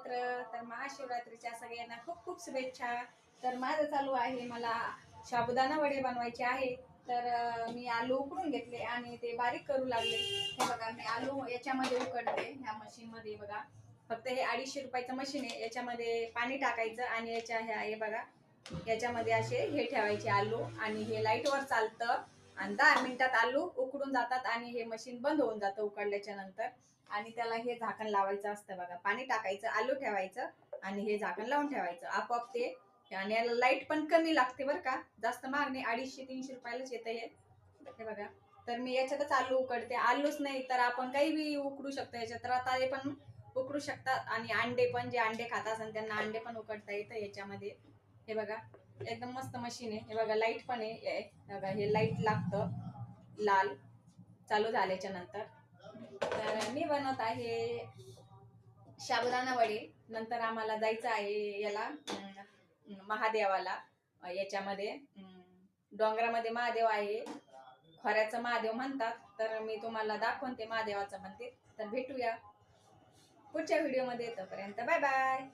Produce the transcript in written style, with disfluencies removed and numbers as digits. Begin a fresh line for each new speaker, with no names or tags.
महाशिवरात्र. तर महाशिवरात्रीच्या सगळ्यांना खूप खूप शुभेच्छा. तर माझं चालू आहे, मला साबुदाणा वडे बनवायचे आहे. तर मी आलू उकडून घेतले आणि ते बारीक करू लागले. हे बघा, मी आलू याच्यामध्ये उकडते, ह्या मशीन मध्ये. बघा, फक्त हे 250 रुपयाचं मशीन आहे. याच्यामध्ये पाणी टाकायचं आणि याच्या ह्या हे बघा, याच्यामध्ये असे हे ठेवायचे आलू आणि हे लाईटवर चालतं आणि 10 मिनिटात आलू उकडून जातात आणि हे मशीन बंद होऊन जातं उकडल्याच्या नंतर. आणि त्याला हे झाकण लावायचं असतं. बघा, पाणी टाकायचं, आलू ठेवायचं आणि हे झाकण लावून ठेवायचं, आपोआप ते. आणि याला लाईट पण कमी लागते बरं का, जास्त महाग नाही, 250-300 रुपयालाच येतं हे बघा. तर मी याच्यातच आलू उकडते. आलूच नाही तर आपण काही बी उकडू शकतो याच्यात, रताळे पण उकडू शकतात आणि अंडे पण, जे अंडे खात असेल त्यांना अंडे पण उकडता येतं याच्यामध्ये. हे बघा, एकदम मस्त मशीन आहे. हे बघा, लाईट पण आहे. बघा, हे लाईट लागतं लाल चालू झाल्याच्या नंतर. तर मी बनवत आहे साबुदाणा वडे. नंतर आम्हाला जायचं आहे याला, महादेवाला. याच्यामध्ये डोंगरामध्ये महादेव आहे, खोऱ्याचं महादेव म्हणतात. तर मी तुम्हाला दाखवते महादेवाचं मंदिर. तर भेटूया पुढच्या व्हिडिओमध्ये. तोपर्यंत बाय बाय.